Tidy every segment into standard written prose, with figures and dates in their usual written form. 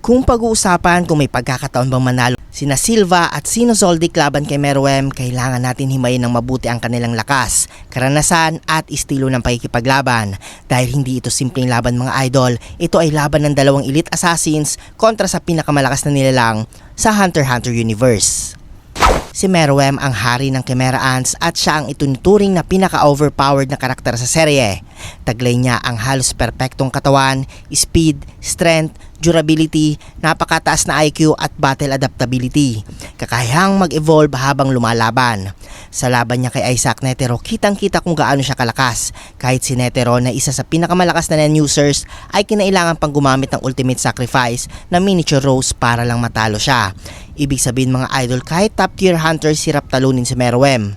Kung pag-uusapan kung may pagkakataon bang manalo sina Silva at Sino Zoldyck laban kay Meruem, kailangan natin himayin ng mabuti ang kanilang lakas, karanasan at estilo ng pakikipaglaban. Dahil hindi ito simpleng laban mga idol, ito ay laban ng dalawang elite assassins kontra sa pinakamalakas na nilalang sa Hunter x Hunter universe. Si Meruem ang hari ng Chimera Ants at siya ang ituturing na pinaka-overpowered na karakter sa serye. Taglay niya ang halos perpektong katawan, speed, strength, durability, napakataas na IQ at battle adaptability. Kakayahang mag-evolve habang lumalaban. Sa laban niya kay Isaac Netero, kitang-kita kung gaano siya kalakas. Kahit si Netero na isa sa pinakamalakas na users ay kinailangan pang gumamit ng ultimate sacrifice na miniature rose para lang matalo siya. Ibig sabihin mga idol, kahit top tier hunters hirap talunin si Meruem.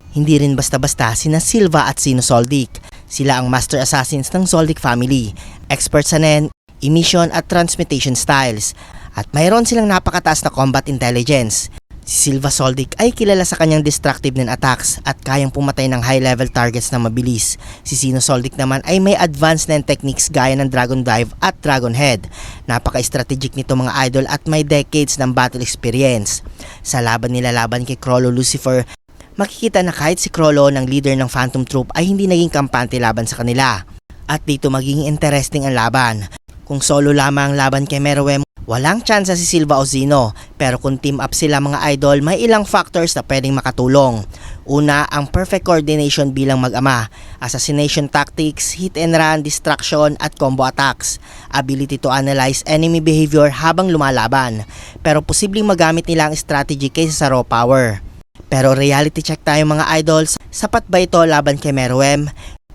Hindi rin basta-basta sina Silva at Sino Zoldyck. Sila ang master assassins ng Zoldyck family, expert sa nen, emission at transmutation styles, at mayroon silang napakataas na combat intelligence. Si Silva Zoldyck ay kilala sa kanyang destructive nen attacks at kayang pumatay ng high level targets na mabilis. Si Sino Zoldyck naman ay may advanced nen techniques gaya ng Dragon Dive at Dragon Head. Napaka-strategic nito mga idol at may decades ng battle experience. Sa laban nila laban kay Chrollo Lucifer, makikita na kahit si Chrollo ng leader ng Phantom Troop ay hindi naging kampante laban sa kanila. At dito magiging interesting ang laban. Kung solo lamang ang laban kay Meruem, walang tsansa si Silva o Zino, pero kung team up sila mga idol, may ilang factors na pwedeng makatulong. Una, ang perfect coordination bilang mag-ama, assassination tactics, hit and run, distraction at combo attacks, ability to analyze enemy behavior habang lumalaban, pero posibleng magamit nila ang strategy kaysa sa raw power. Pero reality check tayo mga idols, sapat ba ito laban kay Meruem?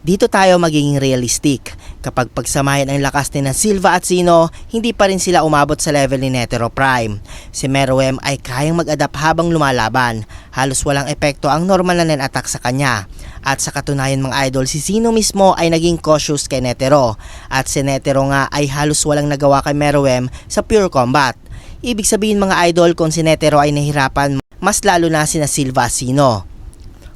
Dito tayo magiging realistic. Kapag pagsamahin ang lakas ni na Silva at Sino, hindi pa rin sila umabot sa level ni Netero Prime. Si Meruem ay kayang mag-adapt habang lumalaban. Halos walang epekto ang normal na nen-attack sa kanya. At sa katunayan mga idol, si Sino mismo ay naging cautious kay Netero. At si Netero nga ay halos walang nagawa kay Meruem sa pure combat. Ibig sabihin mga idol, kung si Netero ay nahirapan, mas lalo na sina Silva at Sino.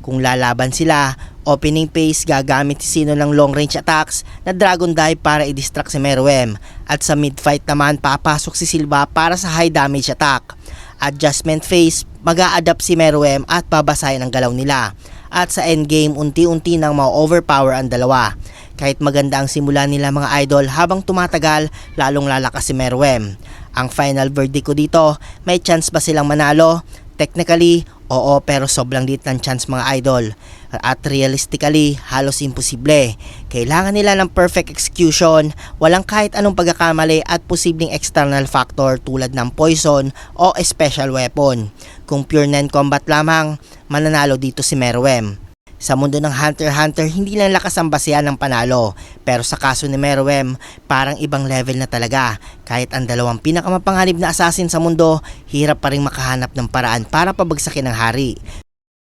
Kung lalaban sila, opening phase gagamit si Sino ng long range attacks na Dragon Dive para i-distract si Meruem. At sa mid-fight naman papasok si Silva para sa high damage attack. Adjustment phase, mag-a-adapt si Meruem at babasahin ang galaw nila. At sa endgame, unti-unti nang ma-overpower ang dalawa. Kahit maganda ang simula nila mga idol, habang tumatagal, lalong lalakas si Meruem. Ang final verdict ko dito, may chance ba silang manalo? Technically, oo, pero sobrang liit ng chance mga idol. At realistically, halos imposible. Kailangan nila ng perfect execution, walang kahit anong pagkakamali at posibleng external factor tulad ng poison o special weapon. Kung pure non-combat lamang, mananalo dito si Meruem. Sa mundo ng Hunter x Hunter, hindi lang lakas ang basehan ng panalo. Pero sa kaso ni Meruem, parang ibang level na talaga. Kahit ang dalawang pinakamapanganib na assassin sa mundo, hirap pa rin makahanap ng paraan para pabagsakin ang hari.